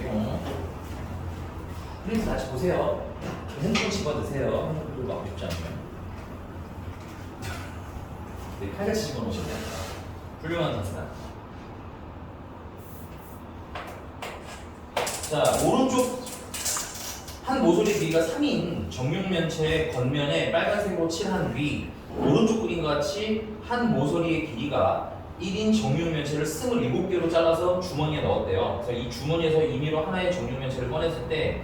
공. 프린트 같이 보세요. 핸드폰 집어드세요. 핸드폰 들고 하고 싶지 않으면. 네, 칼같이 집어넣으시면 됩니다. 훌륭한 단수다. 자, 오른쪽 한 모서리 길이가 3인 정육면체의 겉면에 빨간색으로 칠한 뒤 오른쪽 그림과 같이 한 모서리의 길이가 1인 정육면체를 스물 7개로 잘라서 주머니에 넣었대요. 그래서 이 주머니에서 임의로 하나의 정육면체를 꺼냈을 때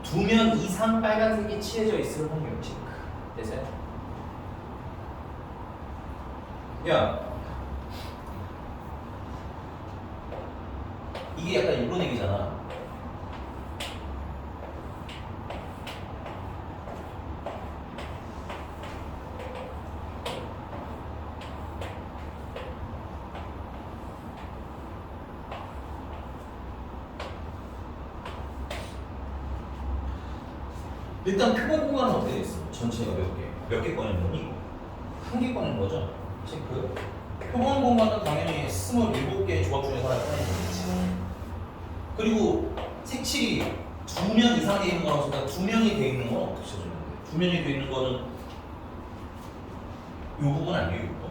2면 이상 빨간색이 칠해져 있을 확률 체크. 됐어요? 야, 이게 약간 이런 얘기잖아. 일단 표본 공간은 어떻게 돼 있어? 전체가 몇 개? 몇 개 꺼낸 거니? 한 개 꺼낸 거죠? 체크. 표본 공간은 당연히 27개의 조각 중에서 하나 꺼낸 거겠지. 그리고 색칠이 2면 이상 돼 있는 거라고 했으니까 2면이 돼 있는 건 어떻게 쳐주면 돼? 2면이 돼 있는 거는 요 부분 아니에요? 요 부분?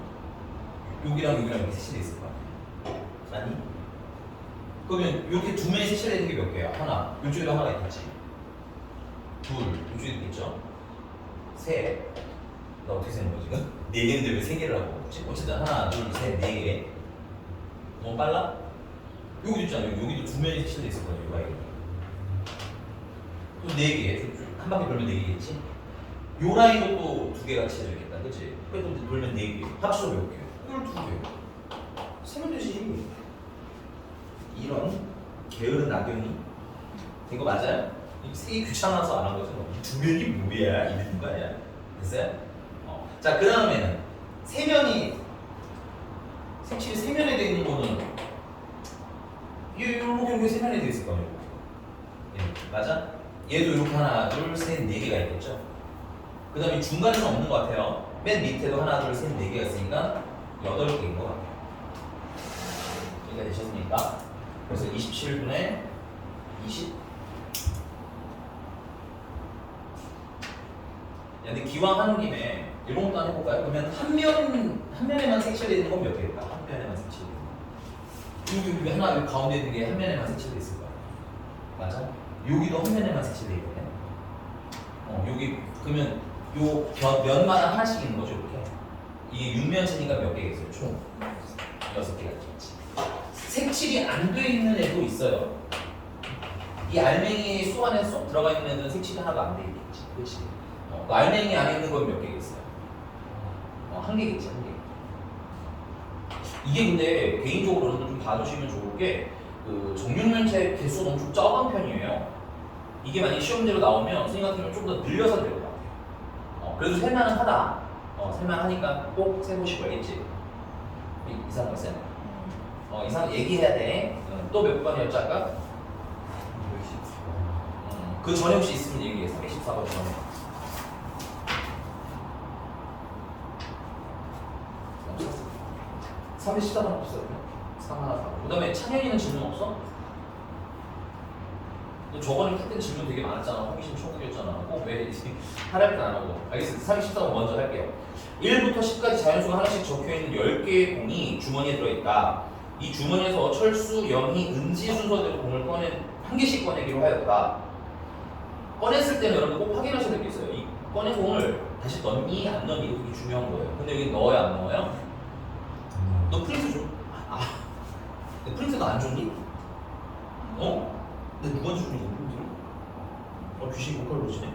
여기랑 여기랑 이렇게 색칠돼 있을 거 아니야? 아니? 그러면 이렇게 2면이 색칠돼 있는 게 몇 개야? 하나. 이쪽에도 하나 있겠지. 둘, 이쪽에 있겠죠? 셋. 나 어떻게 세는 거지? 지금? 4개인데 왜 3개를 하고 있지? 어쨌든 하나, 둘, 셋, 4개. 너무 빨라? 여기도 있잖아요. 여기도 2면이 색칠돼 있을 거예요. 이 라인이. 또 4개. 한 바퀴 돌면 4개겠지? 요 라인도 또 2개가 칠해져 있겠다. 그치? 그래도 돌면 4개. 합쳐서 몇 개? 12개. 세면 되지. 이런 게으른 악연이. 이거 맞아요? 색이 귀찮아서 안 한 거죠. 2면이 뭐야? 이런 거 아니야? 됐어요? 자, 그 다음에는 세면이 색칠이 세면에 되어 있는 거는 이렇게 세면에 되어 있을 거예요. 맞아? 얘도 이렇게 하나, 둘, 셋, 4개가 있겠죠? 그 다음에 중간에는 없는 것 같아요. 맨 밑에도 하나, 둘, 셋, 4개가 있으니까 8개인 것 같아요. 여기가 되셨습니까? 그래서 27분에 20. 근데 기왕 하는 김에 이런 것도 한번 해볼까요? 그러면 한 면에만 색칠되어 있는 건 몇 개일까? 한 면에만 색칠되어 있는 거. 여기 하나 여기 가운데 있는 게 한 면에만 색칠되어 있을 거야. 맞아? 여기도 한 면에만 색칠되어 있거든. 여기 그러면 요 면마다 하나씩 있는 거죠, 이렇게. 이게 6면체니까 몇 개겠어요? 총 6개가 있겠지. 색칠이 안 돼 있는 애도 있어요. 이 알맹이 수 안에 쏙 들어가 있는 애들은 색칠이 하나도 안 돼 있겠지, 그렇지? 알맹이 안에 있는 건 몇 개겠어요? 한 개겠지, 한 개. 이게 근데 개인적으로는 좀 봐주시면 좋을 게 그 정육면체 개수가 너무 좀 적은 편이에요. 이게 만약 시험대로 나오면 선생님 같은 경우는 좀 더 늘려서 될 것 같아요. 그래도 세만은 하다. 세만 하니까 꼭 세보시고 알겠지? 이상한 거 있어요? 이상한 거 얘기해야 돼. 또 몇 번이었죠 아까? 그 전에 혹시 있으면 얘기해. 314번 전에. 314번 없어요. 314번. 그 다음에 찬현이는 질문 없어? 너 저번에 풀 때 질문 되게 많았잖아. 호기심 천국이었잖아. 왜 하랄 안 하고. 알겠습니다. 314번 먼저 할게요. 1부터 10까지 자연수가 하나씩 적혀있는 10개의 공이 주머니에 들어있다. 이 주머니에서 철수, 영희, 은지 순서대로 공을 한 개씩 꺼내기로 하였다. 꺼냈을 때는 여러분 꼭 확인하셔야 될 게 있어요. 이 꺼낸 공을 다시 넣니 안 넣니 이게 중요한 거예요. 근데 여기 넣어요 안 넣어요? 너 프린트 줘? 너 프린트도 안 줬니? 근데 누가 주니 너 프린트를? 귀신이 목걸이 보시네?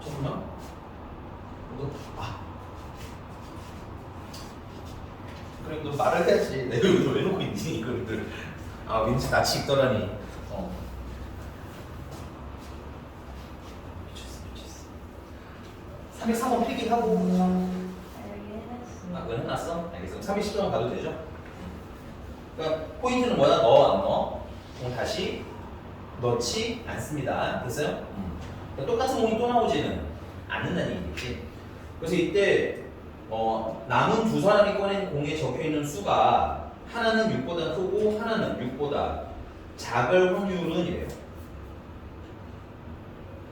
잠깐만. 그래 너 말을 해야지. 내가 여기서 왜 놓고 있니 이거를. 왠지 낯이 익더라니. 미쳤어. 304번 필기하고. 그건 해놨어? 알겠어. 320번 가도 되죠? 그러니까 포인트는 뭐야? 넣어 안 넣어? 공 다시 넣지 않습니다. 됐어요? 그러니까 똑같은 공이 또 나오지는 않는다는 얘기겠지. 그래서 이때 남은 두 사람이 꺼낸 공에 적혀있는 수가 하나는 6보다 크고 하나는 6보다 작을 확률은 이래요.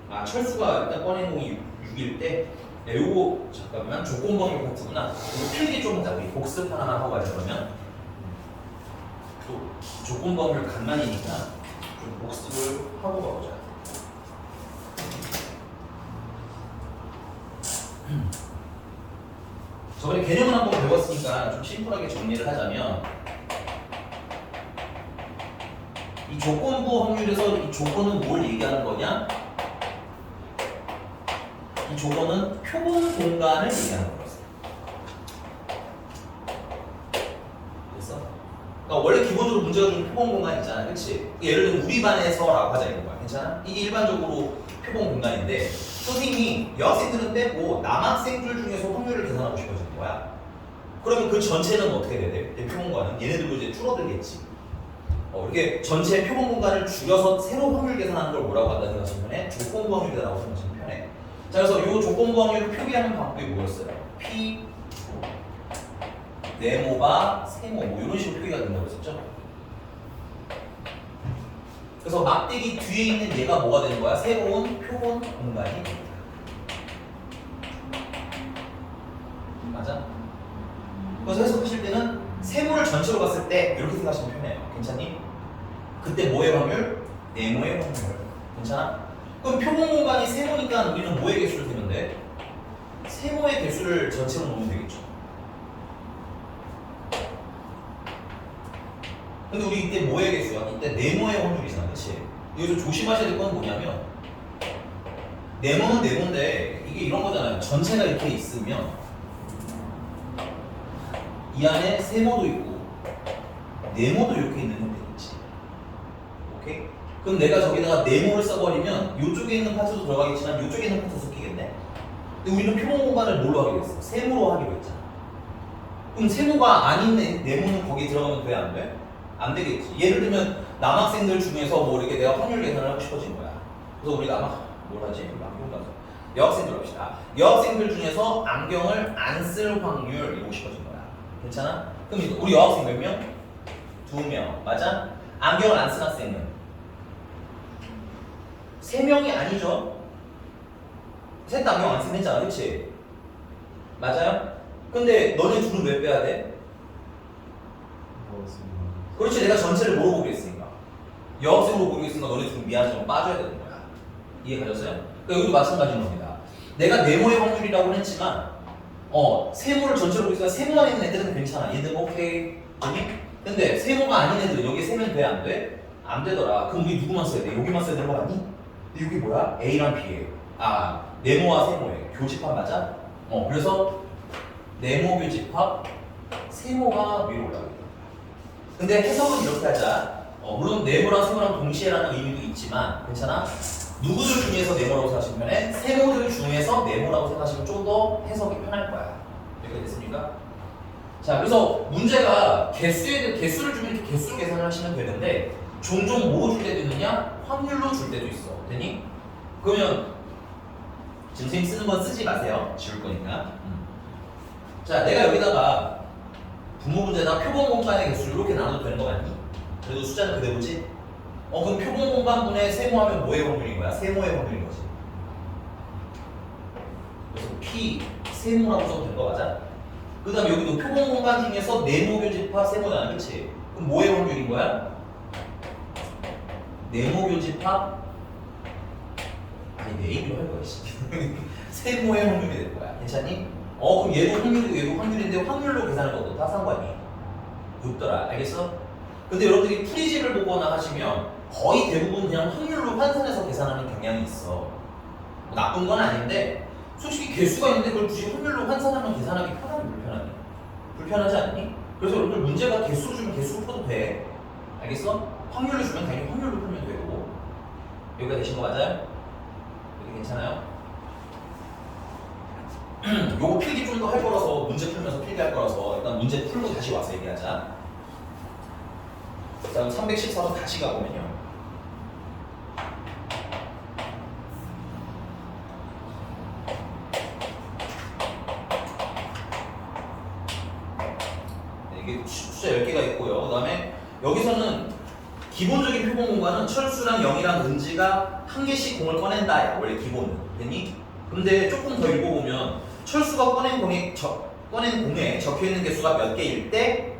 아, 철수가 일단 꺼낸 공이 6일 때, 네, 요거 잠깐만 조건범위 파트구나. 이거 필기 좀 하자. 우리 복습 하나만 하고 가자. 그러면 또 조건범위를 간만이니까 좀 복습을 하고 가보자. 저번에 개념을 한번 배웠으니까 좀 심플하게 정리를 하자면, 이 조건부 확률에서 이 조건은 뭘 얘기하는 거냐? 이 조건은 표본 공간을 얘기하는 거였어. 됐어? 그러니까 원래 기본적으로 문제가 좀 표본 공간 있잖아, 그렇지? 예를 들면 우리 반에서라고 하자 이런 거야, 괜찮아? 이게 일반적으로 표본 공간인데 선생님이 여학생들은 빼고 남학생들 중에서 확률을 계산하고 싶어지는 거야. 그러면 그 전체는 어떻게 돼야 돼? 내 표본 공간은 얘네들도 이제 줄어들겠지. 이렇게 전체 표본 공간을 줄여서 새로 확률 계산하는 걸 뭐라고 한다 생각하시면 조건부 확률이라고 생각하시면 편해. 자, 그래서 이 조건부 확률을 표기하는 방법이 뭐였어요? P, 네모바, 세모 뭐 이런 식으로 표기가 된다고 했었죠. 그래서 막대기 뒤에 있는 얘가 뭐가 되는 거야? 새로운 표본 공간이 됩니다. 맞아? 그래서 해석하실 때는 세모를 전체로 봤을 때 이렇게 생각하시면 편해요. 괜찮니? 그때 뭐의 확률? 네모의 확률. 괜찮아? 그럼 표본 공간이 세모니까 우리는 뭐의 개수를 세면 돼? 세모의 개수를 전체로 놓으면 되겠죠. 근데 우리 이때 뭐의 개수야? 이때 네모의 확률이잖아, 그치? 여기서 조심하셔야 될 건 뭐냐면 네모는 네모인데 이게 이런 거잖아요. 전체가 이렇게 있으면 이 안에 세모도 있고 네모도 이렇게 있는 형태겠지. 오케이? 그럼 내가 저기다가 네모를 써버리면 이쪽에 있는 파트도 들어가겠지만 이쪽에 있는 파트도 섞이겠네? 근데 우리는 표본 공간을 뭘로 하기로 했어? 세모로 하기로 했잖아. 그럼 세모가 아닌 네모는 거기 들어가면 돼? 안 돼? 안 되겠지. 예를 들면 남학생들 중에서 뭐 이렇게 내가 확률 계산을 하고 싶어진 거야. 그래서 우리가 뭘 하지? 안경 가서 여학생들 합시다. 여학생들 중에서 안경을 안 쓸 확률 이러고 싶어진 거야. 괜찮아? 그럼 우리 여학생 몇 명? 2명. 맞아? 안경을 안 쓴 학생은 3명이 아니죠? 셋 다 안경 안 쓰면 했잖아, 그치? 맞아요? 근데 너네 둘은 왜 빼야 돼? 그렇지, 내가 전체를 뭐로 보겠으니까 여학생으로 보겠으니까 너네 둘은 미안하지만 빠져야 되는 거야. 이해 가셨어요? 그러니까 여기도 마찬가지인 겁니다. 내가 네모의 확률이라고는 했지만 세모를 전체로 보겠으니까 세모 안에 있는 애들은 괜찮아. 얘는 오케이. 아니? 근데 세모가 아닌 애들은 여기 세면 돼? 안 돼? 안 되더라. 그럼 우리 누구만 써야 돼? 여기만 써야 되는 거 아니? 근데 여기 뭐야? A랑 B예요. 아, 네모와 세모예요. 교집합 맞아? 그래서 네모 교집합 세모가 위로 올라가요. 근데 해석은 이렇게 하자. 물론 네모랑 세모랑 동시에라는 의미도 있지만 괜찮아? 누구들 중에서 네모라고 생각하시면 편해? 세모들 중에서 네모라고 생각하시면 좀 더 해석이 편할 거야. 이렇게 됐습니까? 자, 그래서 문제가 개수를 주면 이렇게 개수 계산을 하시면 되는데 종종 뭐 줄 때도 있느냐? 확률로 줄 때도 있어. 되니? 그러면 지금 선생님 쓰는 건 쓰지 마세요. 지울 거니까. 자, 내가 여기다가 분모 문제나 표본 공간의 개수를 이렇게 나눠도 되는 거 맞니? 그래도 숫자는 그대로지? 그럼 표본 공간분의 세모하면 뭐의 확률인 거야? 세모의 확률인 거지. 그래서 P 세모라고 써도 된 거 맞아? 그 다음에 여기도 표본 공간 중에서 네모 교집합 세모잖아, 그치? 그럼 뭐의 확률인 거야? 네모 교집합 아니 네임으로 할 거야. 세모의 확률이 될 거야. 괜찮니? 그럼 얘도 확률이고 얘도 확률인데 확률로 계산할 것도 다 상관이 없더라. 알겠어? 근데 여러분들이 풀이집을 보거나 하시면 거의 대부분 그냥 확률로 환산해서 계산하는 경향이 있어. 뭐 나쁜 건 아닌데 솔직히 개수가 있는데 그걸 굳이 확률로 환산하면 계산하기 편하니 불편하니? 불편하지 않니? 그래서 여러분들 문제가 개수로 주면 개수로 풀어도 돼. 알겠어? 확률로 주면 당연히 확률로 풀면 되고. 여기가 되신 거 맞아요? 여기 괜찮아요? 요거 필기 좀 더 할 거라서 문제 풀면서 필기할 거라서 일단 문제 풀고 다시 와서 얘기하자. 자, 그럼 314번 다시 가보면요. 네, 이게 숫자 10개가 있고요. 그 다음에 여기서는 기본적인 표본 공간은 철수랑 영이랑 은지가 한 개씩 공을 꺼낸다야 원래 기본은. 됐니? 근데 조금 더 읽어보면 철수가 꺼낸 공에 적혀있는 개수가 몇 개일 때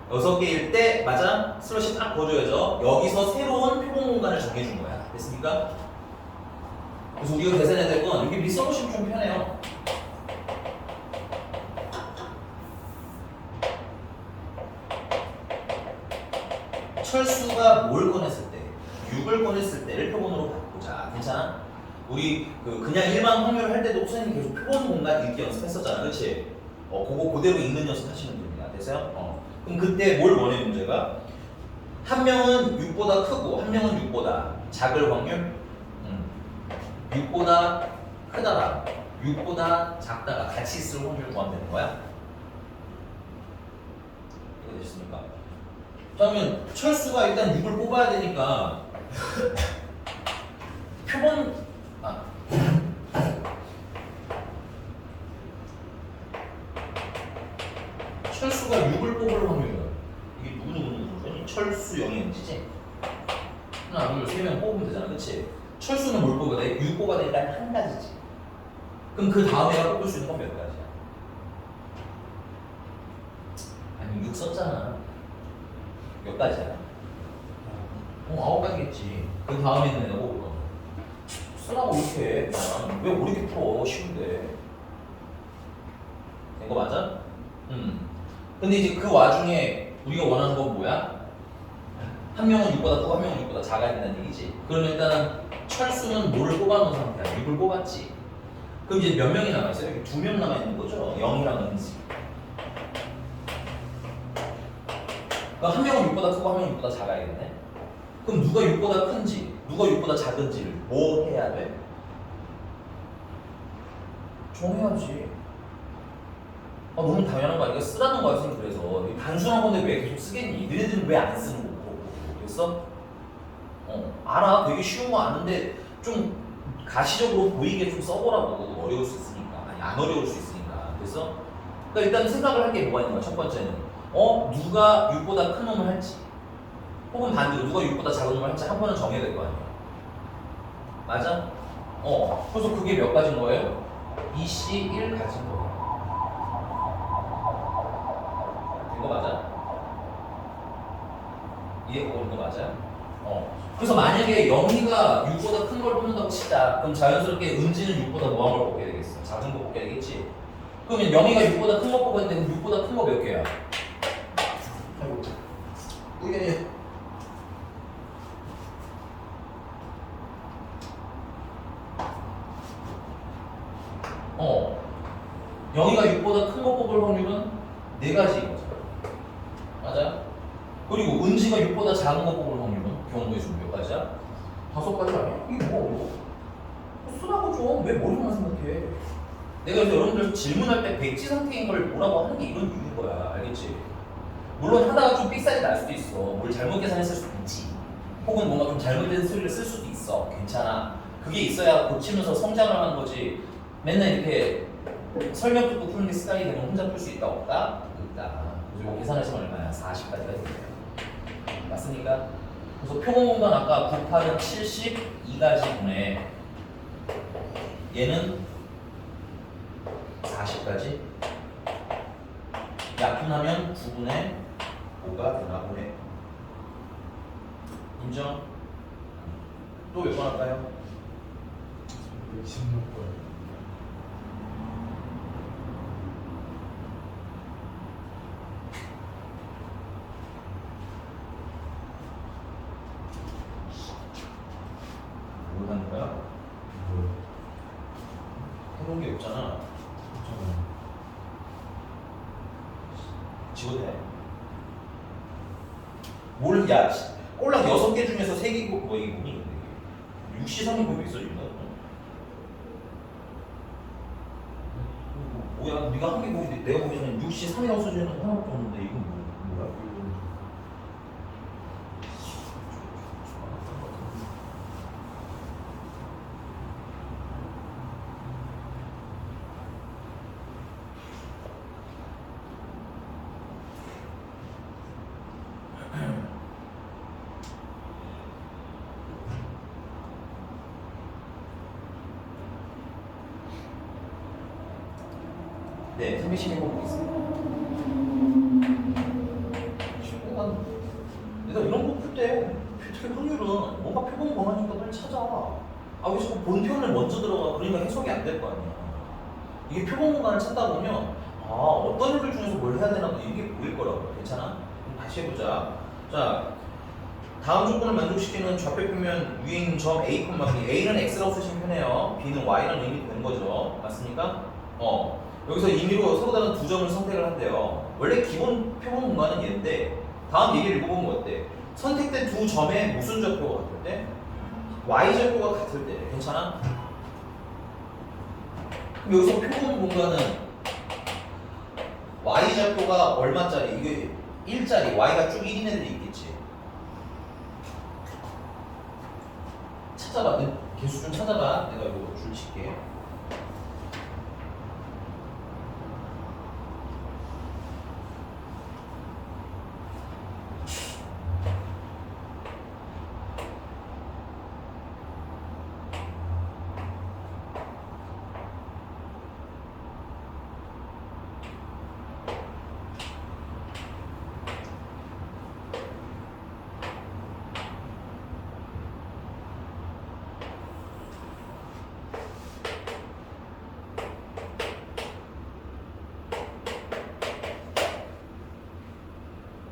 6개일 때 맞아? 슬러시 딱 그어줘야죠. 여기서 새로운 표본 공간을 정해준 거야. 됐습니까? 그래서 우리가 계산해야 될 건 여기 써보시면 좀 편해요. 철수가 뭘 꺼냈을 때 6을 꺼냈을 때를 표본으로 바꾸자. 괜찮아? 우리 그냥 일반 확률을 할 때도 선생님이 계속 표본 공간 읽기 연습했었잖아. 그치? 그거 그대로 읽는 연습 하시면 됩니다. 됐어요? 그럼 그때 뭘 원해 문제가? 한 명은 6보다 크고 한 명은 6보다 작을 확률? 6보다 크다가 6보다 작다가 같이 있을 확률 구하면 되는 거야? 이거 되셨습니까? 그러면 철수가 일단 6을 뽑아야 되니까 표본 철수가 6을 뽑을 확률은 이게 누구누구누구죠? 철수 0이 은지지? 하나 둘 세 명 뽑으면 되잖아. 그치? 철수는 뭘 뽑아야 돼? 6 뽑아야 되니까 한 가지지. 그럼 그 다음 애가 뽑을 수 있는 건 몇 가지야? 아니 6 썼잖아. 몇 가지야? 9가지겠지. 그 다음에 있는 애가 뽑을 거. 쓰라고 이렇게 그냥 왜 모르게 풀어? 쉬운데. 된 거 맞아? 근데 이제 그 와중에 우리가 원하는 건 뭐야? 한 명은 6보다 크고 한 명은 6보다 작아야 된다는 얘기지. 그러면 일단은 철수는 뭐를 뽑아놓은 상태야? 6을 뽑았지. 그럼 이제 몇 명이 남아있어요? 여기 2명 남아있는 거죠? 0이랑 은지. 그럼 한 명은 6보다 크고 한 명은 6보다 작아야겠네. 그럼 누가 6보다 큰지, 누가 6보다 작은지를 뭐 해야 돼? 정해야지. 너무 당연한 거 아니야? 쓰라는 거야, 선생님. 그래서 단순한 건데 왜 계속 쓰겠니? 너네들은 왜 안 쓰는 거고? 그랬어? 알아. 되게 쉬운 거 아는데 좀 가시적으로 보이게 좀 써보라고. 어려울 수 있으니까. 아니, 안 어려울 수 있으니까. 그래서 그러니까 일단 생각을 할 게 뭐가 있는 거야? 첫 번째는 누가 6보다 큰 놈을 할지 혹은 반대로 누가 6보다 작은 놈을 할지 한 번은 정해야 될 거 아니야. 맞아? 그래서 그게 몇 가지인 거예요? 2C 1 가진 거예요. 이거 맞아? 이해하고 있는 거 맞아요? 그래서 만약에 영희가 6보다 큰 걸 뽑는다고 치자. 그럼 자연스럽게 은지는 6보다 뭐한 걸 뽑게 되겠어? 작은 거 뽑게 되겠지? 그러면 영희가 6보다 큰 거 뽑았는데 그럼 6보다 큰 거 몇 개야? 아이고 이게 영희가 6보다 큰 거 뽑을 확률은 4가지인 거죠. 맞아요? 그리고 은지가 6보다 작은 거 뽑을 확률은 경우의 수 몇 가지야? 5가지 아니야? 이게 뭐 쓰라고 좀 왜 머리만 생각해? 내가 그래서 여러분들 질문할 때 백지 상태인 걸 뭐라고 하는 게 이런 이유인 거야. 알겠지? 물론 하다가 좀 삑사리 날 수도 있어. 뭘 잘못 계산했을 수도 있지. 혹은 뭔가 좀 잘못된 소리를 쓸 수도 있어. 괜찮아. 그게 있어야 고치면서 성장을 하는 거지. 맨날 이렇게 설명 듣고 푸는 게 습관이 되면 혼자 풀 수 있다 없다? 있다. 그래서 이거 계산하시면 얼마야? 40까지가 되네요. 맞습니까? 그래서 표본 공간 아까 9, 8은 72가지 분에 얘는 40까지 약분하면 9분의 5가 되나 보네. 인정? 또 몇 번 할까요? 116번. 뭘 하는 거야? 해본 게 없잖아. 지워대. 뭘, 야, 꼴랑 6개 중에서 3개 뭐 이게 뭐니? 6시 3인 왜 있어, 지금? 뭐야, 네가 한 개 보기, 내가 보기 전에 6시 3이라고 써주는 하나밖에 없는데, 이건 뭐야? 네, 312번 보겠습니다. 내가 이런 거 풀 때 표틀 확률은 뭔가 표본 권한인 것을 찾아. 아, 왜 자꾸 본편을 먼저 들어가? 그러니까 해석이 안 될 거 아니야. 이게 표본 공간을 찾다 보면 아, 어떤 요들 중에서 뭘 해야 되나 이게 보일 거라고. 괜찮아? 그럼 다시 해보자. 자, 다음 조건을 만족시키는 좌표표면 위에 있는 점 A, B. A는 X라고 쓰시면 편해요. B는 Y라는 의미가 되는 거죠. 맞습니까? 여기서 임의로 서로 다른 두 점을 선택을 한대요. 원래 기본 표본 공간은 얘인데 다음 얘기를 읽어보면 어때? 선택된 두 점에 무슨 좌표가 같을 때? Y좌표가 같을 때. 괜찮아? 그럼 여기서 표본 공간은 Y좌표가 얼마짜리? 이게 1짜리 Y가 쭉 1인 애들이 있겠지. 찾아봐. 개수 좀 찾아봐. 내가 이거 줄 칠게.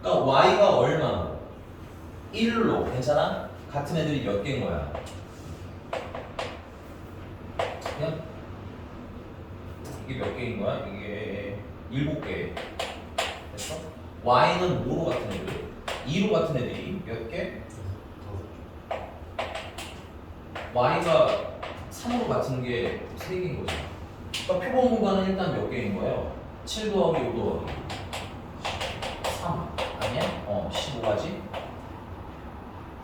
그러니까 Y가 얼마고 1로 괜찮아? 같은 애들이 몇 개인 거야? 그냥 이게 몇 개인 거야? 이게 7개. 됐어? Y는 뭐로 같은 애들? 2로 같은 애들이 몇 개? Y가 3으로 같은 게 3개인 거지. 그러니까 표본 공간은 일단 몇 개인 거예요? 7 더하기 5 더하기 3 아니야? 15가지?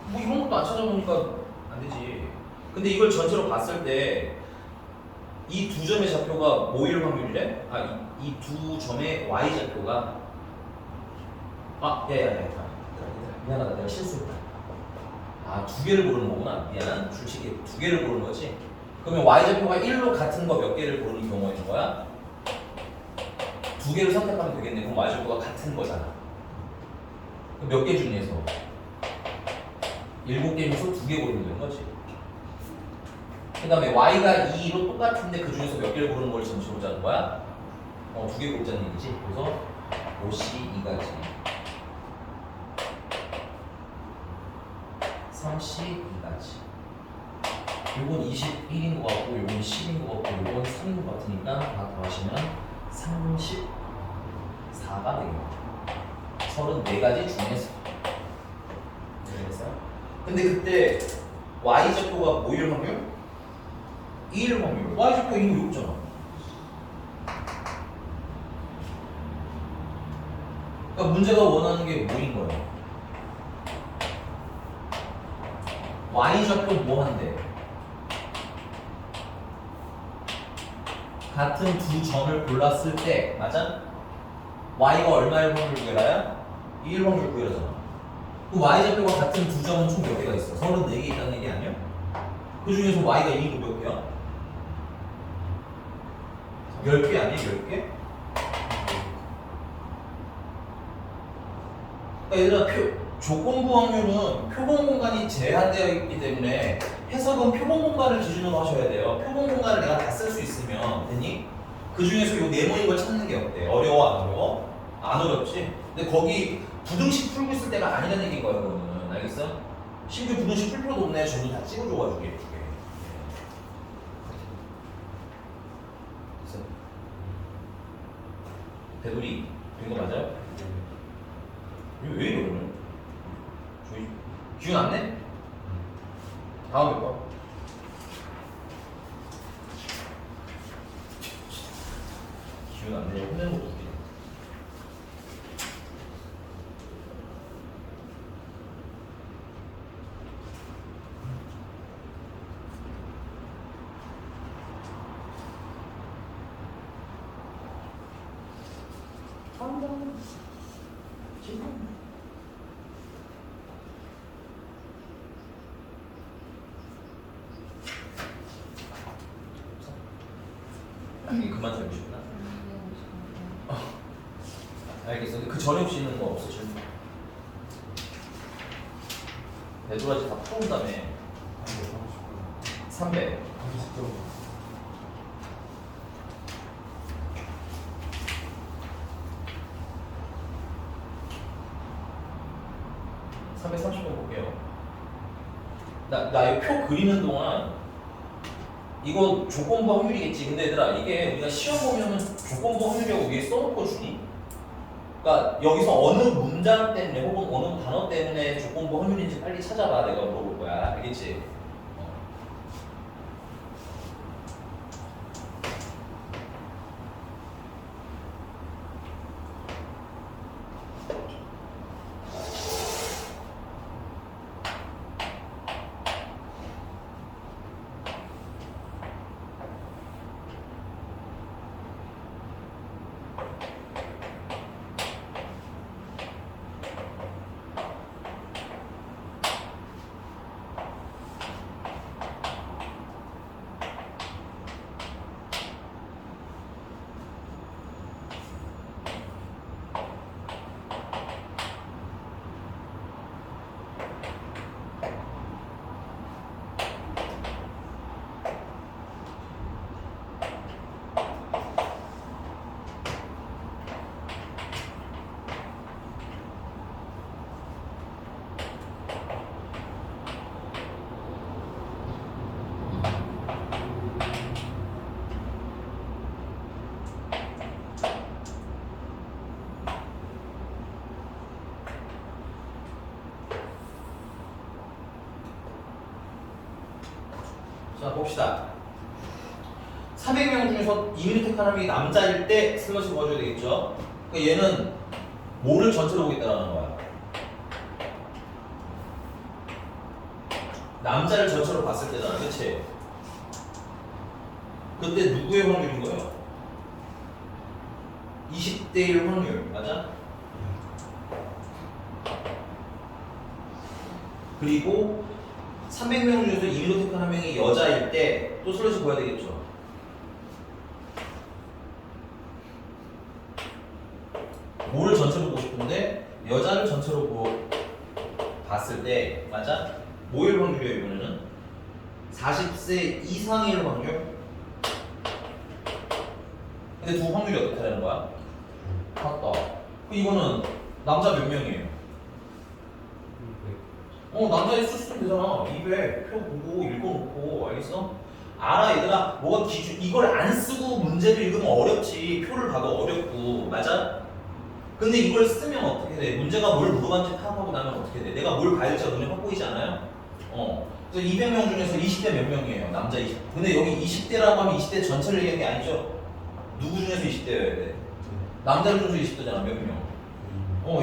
뭐 이런 것도 안 찾아보니까 안 되지. 근데 이걸 전체로 봤을 때 이 두 점의 좌표가 뭐일 확률이래? 이 두 점의 Y 좌표가 야야야 미안하다 내가 실수했다. 두 개를 고르는 거구나. 미안. 솔직히 두 개를 고르는 거지. 그러면 Y좌표가 1로 같은 거 몇 개를 고르는 경우가 있는 거야? 두 개를 선택하면 되겠네. 그럼 Y좌표가 같은 거잖아. 몇 개 중에서? 7개 중에서 2개 고르면 되는 거지. 그 다음에 Y가 2로 똑같은데 그 중에서 몇 개를 고르는 걸 점수 보자는 거야? 2개 고르자는 얘기지. 그래서 5C 2가지 3C 2가지 요건 21인 것 같고 요건 10인 것 같고 요건 3인 것 같으니까 다 더하시면 34가 되겠다. 34가지 중에서 됐어요? 근데 그때 Y좌표가 뭐일 확률? 2일 확률. Y좌표 이미 여기 있잖아. 그러니까 문제가 원하는 게 뭐인 거예요? Y좌표 뭐 한대? 같은 두 점을 골랐을 때 맞아? Y가 얼마일 확률 구해라야? 2일 확률 구해라잖아. 그 Y좌표가 같은 두 점은 총 몇 개가 있어? 34개 있다는 얘기 아니야? 그 중에서 Y가 2고 몇 개야? 10개 아니야? 10개? 그러니까 얘들아 조건부 확률은 표본 공간이 제한되어 있기 때문에 해석은 표본 공간을 기준으로 하셔야 돼요. 표본 공간을 내가 다 쓸 수 있으면 되니? 그 중에서 요 네모인 걸 찾는 게 어때? 어려워 안 어려워? 안 어렵지? 근데 거기 부등식 풀고 있을 때가 아니라는 얘기인 거야 그거는. 알겠어? 심지어 부등식 풀 필요도 없네. 저도 다 찍어줘가지고 이렇게. 됐어? 대돌이 된 거 맞아요? 왜 이래 오늘? 저희 기운 안 내? 다음에 봐. 기운 안 내고 혼내는 것도 웃기네. 이게 그만 살고 싶구나. 알겠어. 근데 그 전에 혹시 있는 거 없어 질문? 배도라지 다 풀은 다음에 300. 330번 볼게요. 나 이 표 그리는 동안 이거 조건부 확률이겠지. 근데 얘들아 이게 우리가 시험 보면은 조건부 확률이라고 위에 써놓고 주니? 그러니까 여기서 어느 문장 때문에 혹은 어느 단어 때문에 조건부 확률인지 빨리 찾아봐. 내가 물어볼 거야. 알겠지? 자 봅시다. 400명 중에서 이민을 택한 사람이 남자일 때 슬롯을 보여줘야 되겠죠. 그러니까 얘는 뭐를 전체로 보겠다는 거야. 남자를 전체로 봤을 때잖아, 그치? 그때 누구의 확률인 거예요? 20대1 확률, 맞아? 그리고 300명 중에서 이민을 택한 한 명이 여자일 때 또 슬롯을 보여야 되겠죠. 뭐를 전체로 보고 싶은데 여자를 전체로 봤을 때 맞아? 뭐일 확률이에요 이번에는? 40세 이상일 확률? 근데 두 확률이 어떻게 되는 거야? 같다. 이거는 남자 몇 명이에요? 남자 수 쓰면 되잖아. 200 표 보고 읽어놓고 알겠어? 알아 얘들아. 뭐가 기준 이걸 안 쓰고 문제를 읽으면 어렵지. 표를 봐도 어렵고 맞아? 근데 이걸 쓰면 어떻게 돼? 문제가 뭘 물어봤는지 파악하고 나면 어떻게 돼? 내가 뭘 봐야 될지가 눈에 확 보이지 않아요? 그래서 200명 중에서 20대 몇 명이에요? 남자 20대. 근데 여기 20대라고 하면 20대 전체를 얘기하는 게 아니죠? 누구 중에서 20대여야 돼? 남자 중에서 20대잖아. 몇 명?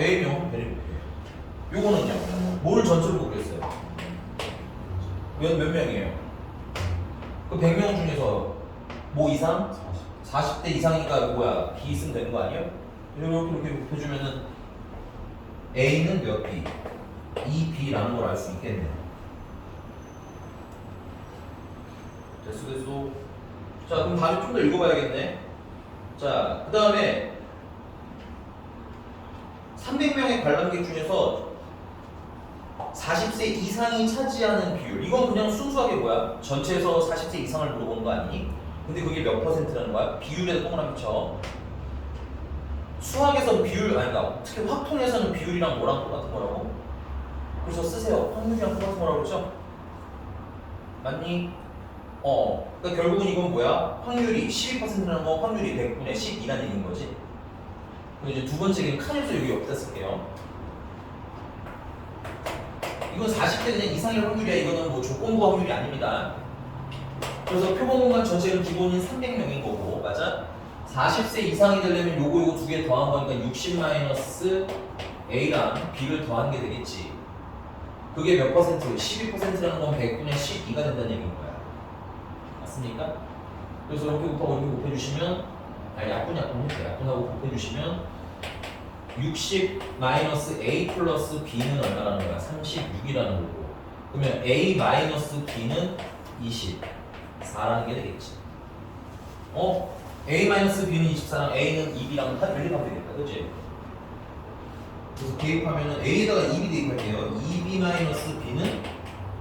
A명 데리고 요거는요? 뭘 전체로 보겠어요? 몇 명이에요? 그 100명 중에서 뭐 이상? 40대 이상이니까 뭐야? B 있으면 되는 거 아니에요? 이렇게 해주면은 A는 몇 B? 2B라는 걸 알 수 있겠네. 됐어. 자, 그럼 다시 좀 더 읽어봐야겠네. 자, 그 다음에 300명의 관람객 중에서 40세 이상이 차지하는 비율. 이건 그냥 순수하게 뭐야? 전체에서 40세 이상을 물어보는 거 아니니? 근데 그게 몇 퍼센트라는 거야? 비율에서 동그라미 쳐. 수학에서 비율, 아니다. 특히 확통에서는 비율이랑 뭐랑 똑같은 거라고? 그래서 쓰세요. 확률이랑 똑같은 거라고 그러죠? 맞니? 그러니까 결국은 이건 뭐야? 확률이 12%라는 거 확률이 100분의 12라는 얘기인 거지. 그리고 이제 두 번째 얘기는 칸에서 여기 옆에다 쓸게요. 이건 40대 그냥 이상일 확률이야. 이거는 뭐 조건부 확률이 아닙니다. 그래서 표본 공간 전체는 기본인 300명인 거고, 맞아? 40세 이상이 되려면 요거 두 개 더한 거니까 60 마이너스 A랑 B를 더한 게 되겠지. 그게 몇 퍼센트? 12%라는 건 100분의 12가 된다는 얘기인 거야. 맞습니까? 그래서 이렇게 곱하고 이렇게 곱해주시면, 약분하고 곱해주시면 60 마이너스 A 플러스 B는 얼마라는 거야? 36이라는 거고. 그러면 A 마이너스 B는 24라는 게 되겠지. A 마이너스 B는 24랑 A는 2B랑 다 별립하면 되겠다. 그치? 그래서 대입하면은 A에다가 2B 대입할게요. 2B-B는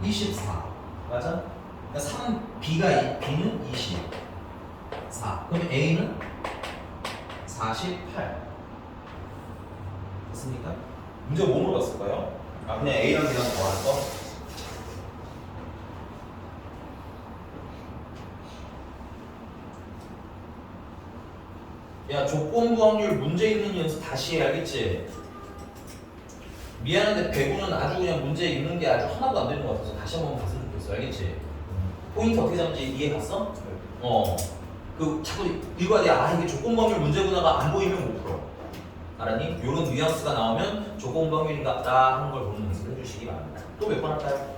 24. 맞아? 그러니까 3B가 B는 24. 그러면 A는 48. 됐습니까? 문제 뭐 물어봤을까요? 아, 그냥 A랑 B랑 더할 거? 야, 조건부 확률 문제 있는 연습 다시 해야겠지? 미안한데 배구는 아주 그냥 문제 있는 게 아주 하나도 안 되는 것 같아서 다시 한번 봤으면 좋겠어. 알겠지? 포인트 어떻게 잡는지 이해 갔어? 그 자꾸 읽어야 돼. 아, 이게 조건부 확률 문제구나가 안 보이면 못 풀어. 알았니? 요런 뉘앙스가 나오면 조건부 확률인 것 같다 하는 걸 보는 연습을 해주시기 바랍니다. 또 몇 번 할까요?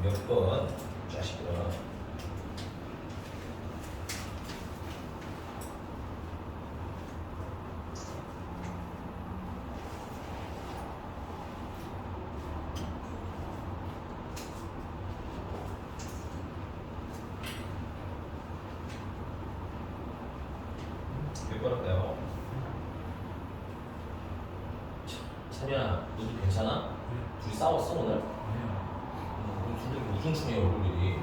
몇 번? 자식들아. 몇 번 할까요? 찬이야, 너도 괜찮아? 둘이 싸웠어 오늘? 우리 둘이 우중충해 얼굴들이.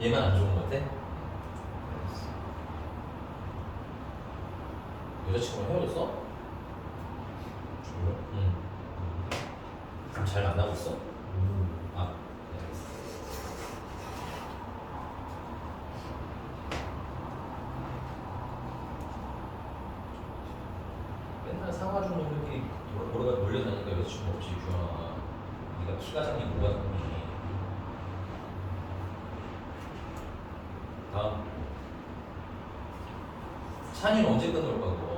얘만 안 좋은 것 같아? 여자친구랑 헤어졌어? 응. 잘 만나고 있어? 아, 네, 알겠어. 맨날 사과준 놈들끼리 몰려다니까 여자친구 없지, 규현아. 네가 키가 작니 뭐가 작니. 다음. 찬이는 언제 끝날 거고?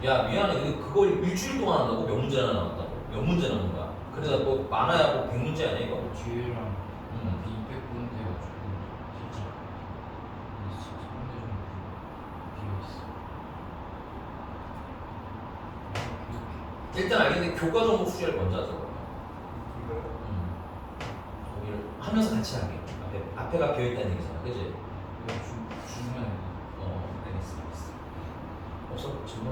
야, 미안해. 근데 그걸 일주일 동안 한다고? 몇 문제나 나왔다고? 몇 문제 나온 거야? 그래서 뭐 많아야 뭐 100문제 아니야 이거? 뒤에랑 200군데 가지고 진짜 3대 정도 비어있어. 일단 알겠는데 교과 종목 수리를 먼저 하자. 거기를 하면서 같이 하게. 앞에가 비어있다는 얘기잖아, 그지? 중간에 알겠어. 없어? 질문?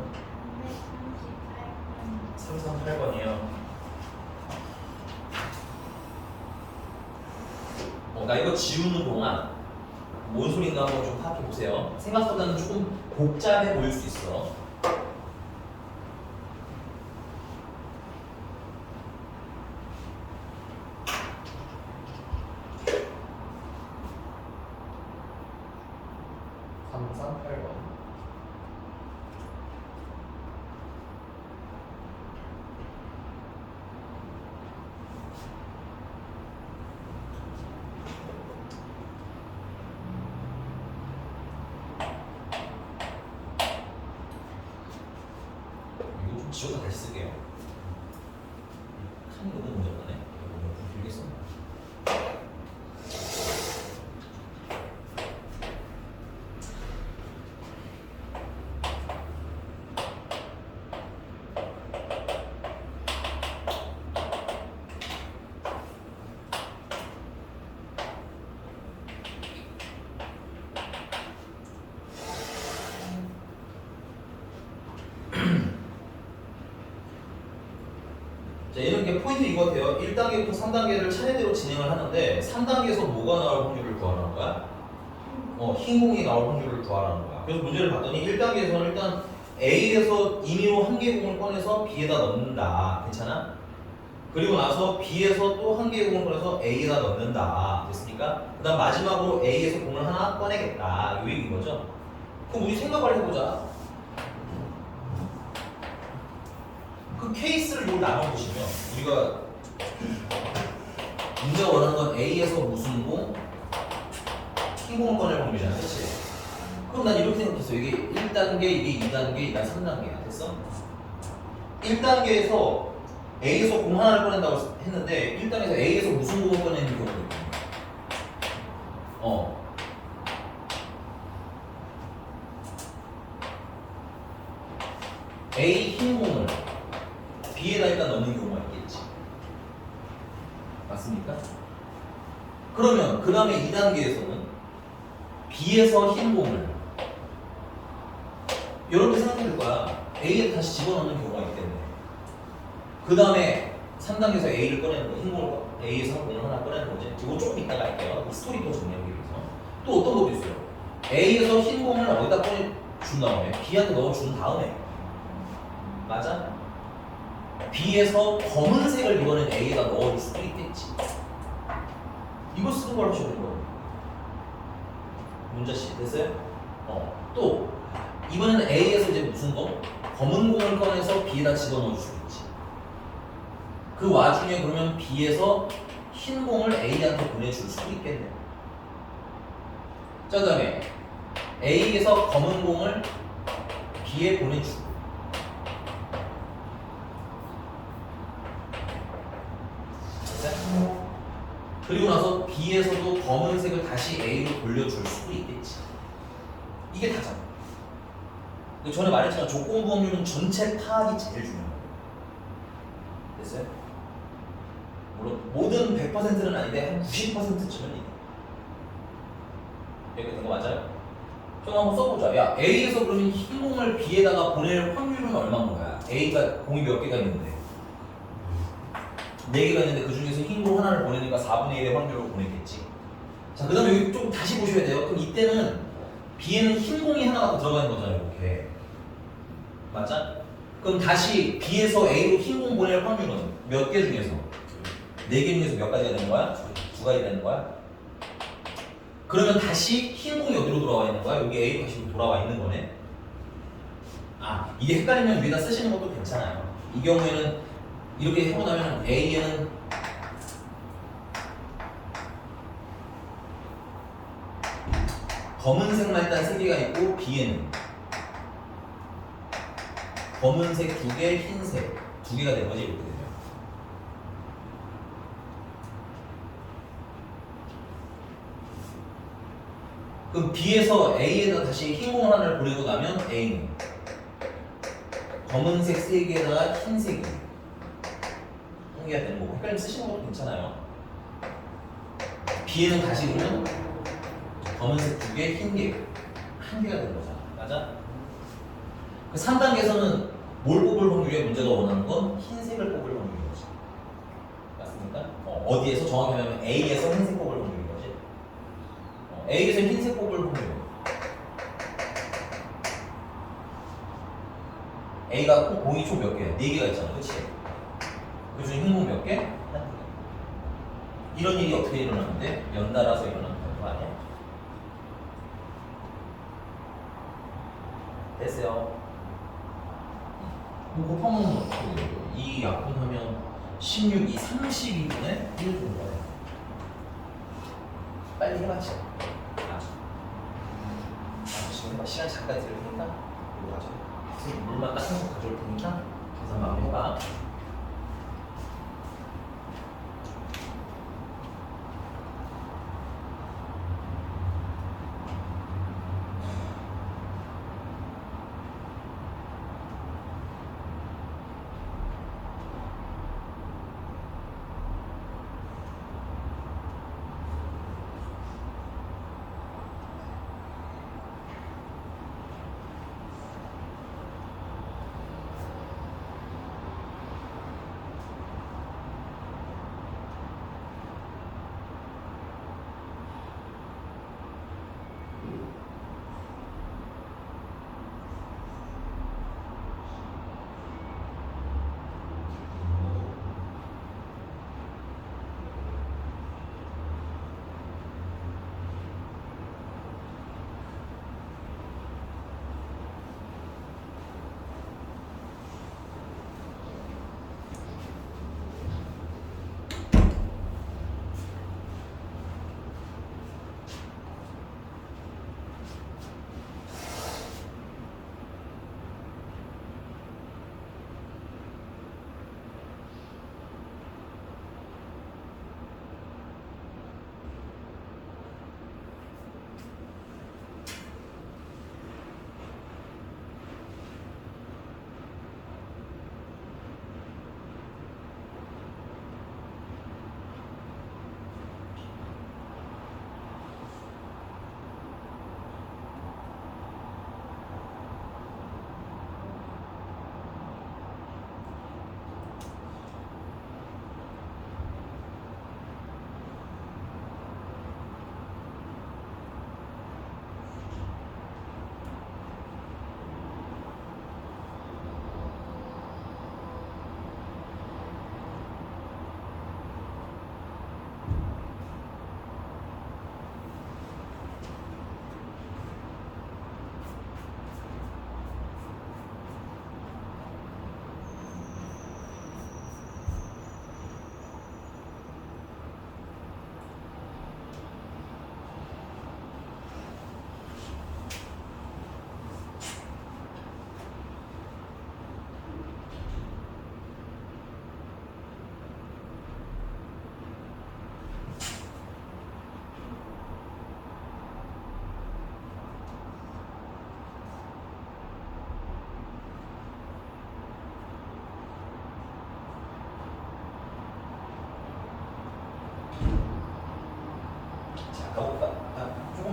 338번이요. 나 이거 지우는 동안 뭔 소리인가 한번 좀 파악해 보세요. 생각보다는 조금 복잡해 보일 수 있어. 지워서 다시 쓸게요. 칸이 너무 문제 없네. 너무 길게 썼나? 자, 이런 게 포인트 이거 같아요. 1단계부터 3단계를 차례대로 진행을 하는데 3단계에서 뭐가 나올 확률을 구하라는 거야? 흰 공이 나올 확률을 구하라는 거야. 그래서 문제를 봤더니 1단계에서는 일단 A에서 임의로 한 개의 공을 꺼내서 B에다 넣는다. 괜찮아? 그리고 나서 B에서 또 한 개의 공을 꺼내서 A에다 넣는다. 됐습니까? 그 다음 마지막으로 A에서 공을 하나 꺼내겠다. 이 얘기인 거죠? 그럼 우리 생각을 해보자. 그 케이스를 요 나눠보시면 우리가 문제가 원하는 건 A에서 무슨 공, 흰 공을 꺼낼 확률이잖아, 그렇지? 그럼 난 이렇게 생각했어. 이게 1단계, 이게 2단계, 이게 3단계야. 됐어? 1단계에서 A에서 공 하나를 꺼낸다고 했는데 1단계에서 A에서 무슨 공을 꺼내는 경우가 있거든요. A 흰 공을 B에다 일단 넣는 경우가 있겠지. 맞습니까? 그러면 그 다음에 2단계에서는 B에서 흰 공을 이렇게 생각해 볼 거야. A에 다시 집어넣는 경우가 있기 때문에. 그 다음에 3단계에서 A를 꺼내는 거, 흰 공을 A에서 한 공을 하나 꺼내는 거지. 이거 조금 이따가 할게요. 그 스토리 또 정리하기 위해서. 또 어떤 것도 있어요. A에서 흰 공을 어디다 꺼내준 다음에 B한테 넣어준 다음에 맞아? B에서 검은색을 이번엔 A에다 넣어줄 수도 있겠지. 이거 쓰는 걸 하셔야 되는 거예요. 문자씨 됐어요? 또 이번에는 A에서 이제 무슨 거? 검은 공을 꺼내서 B에다 집어넣을 수 있지. 그 와중에 그러면 B에서 흰 공을 A한테 보내줄 수도 있겠네요. 자, 그 다음에 A에서 검은 공을 B에 보내주고 그리고 나서 B에서도 검은색을 다시 A로 돌려줄 수도 있겠지. 이게 다잖아. 근데 전에 말했지만 조건부 확률은 전체 파악이 제일 중요한 거예요. 됐어요? 물론 모든 100%는 아닌데 한 90%쯤은 있네. 이렇게 된 거 맞아요? 좀 한번 써보자. 야, A에서 그러면 흰 공을 B에다가 보낼 확률은 얼마인 거야? A가 공이 몇 개가 있는데 4개가 있는데 그 중에서 흰 공 하나를 보내니까 4분의 1의 확률로 보냈겠지. 자, 그 다음에 여기 좀 다시 보셔야 돼요. 그럼 이때는 B에는 흰 공이 하나가 더 들어가 있는 거잖아요. 이렇게. 맞아? 그럼 다시 B에서 A로 흰 공 보낼 확률은 몇 개 중에서? 4개 중에서 몇 가지가 되는 거야? 2가지 되는 거야? 그러면 다시 흰 공이 어디로 돌아와 있는 거야? 여기 A로 다시 돌아와 있는 거네. 아, 이게 헷갈리면 위에다 쓰시는 것도 괜찮아요. 이 경우에는 이렇게 하고 나면 A에는 검은색만 일단 3개가 있고 B에는 검은색 2개, 흰색 2개가 된 거지. 이렇게 되면. 그럼 B에서 A에다 다시 흰 공 하나를 보내고 나면 A는 검은색 3개에다가 흰색이 한 개가 되는 거고 헷갈리면 쓰시는 것도 괜찮아요. B에는 다시 그러면 검은색 2개, 흰개 1개가 되는 거잖아. 맞아? 그 3단계에서는 뭘 뽑을 확률이야? 문제가 원하는 건 흰색을 뽑을 확률인 거지. 맞습니까? 어디에서? 정확히 하면 A에서 흰색 뽑을 확률인 거지. A에서 흰색 뽑을 확률. A가 공이 총 몇 개야? 4개가 있잖아. 그치? 그 중에 흰 공 몇 개? 1개. 이런 일이 어떻게 일어나는데? 연달아서 일어나는 거 아니야? 됐어요. 곱하면 어떻게 돼요? 이 약분하면 16이 32분의 1분 거예요. 빨리 해봤지? 지금 시간 잠깐 드릴 테니까 이거 가져. 물만 따뜻한 거 가져올 테니까 계산 마음에 해봐.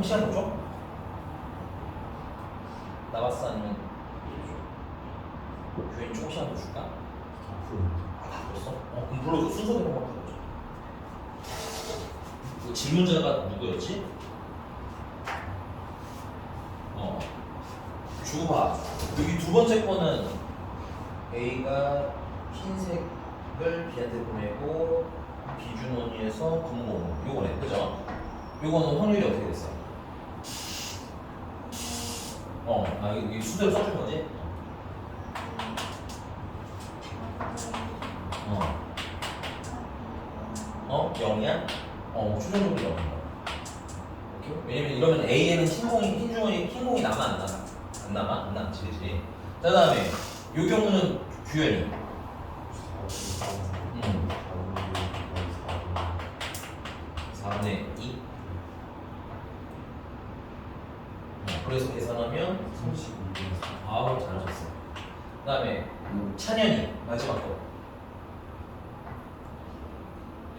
시간 더 줘? 나왔어 아니면 교인 조금 시간 더 줄까? 다 풀었어? 그럼 불러줘. 순서대로 한번 불러줘. 그 질문자가 누구였지? 주봐. 여기 두 번째 거는 A가 흰색을 B한테 보내고 비준원위에서 분모 요거네, 그죠? 요거는 확률이 어떻게 됐어? 여기 수대로 써준 거지? 0이야? 추정적으로 0이야. 왜냐면 이러면 A에는 흰공이 남아 안 남아? 안 남아? 안 남지, 그치? 그 다음에 이 경우는 규현이 4분의 2 그래서 계산하면 32분의 4 아우 잘하셨어. 그 다음에 찬현이 마지막 거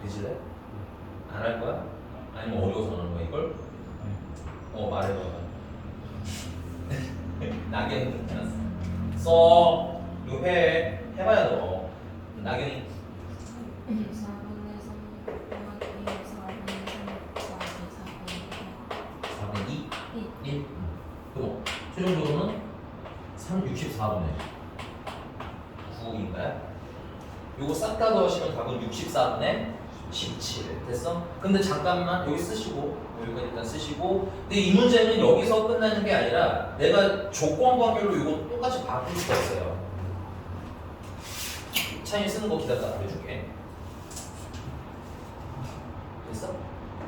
되질래? 안 할 거야? 아니면 어려워서 안 하는 거야 이걸? 말해봐. 낙연이 괜찮았어. 이거 해봐야 너. 낙연이 4분의 2? 1? 그럼 최종적으로는 64분의 9인가요? 요거 싹 다 더하시면 답은 64분의 17 됐어? 근데 잠깐만 여기 쓰시고 여기까지 일단 쓰시고 근데 이 문제는 여기서 끝나는 게 아니라 내가 조건 관계로 이거 똑같이 바꿀 수가 있어요. 차이 쓰는 거 기다렸다 보여줄게. 됐어?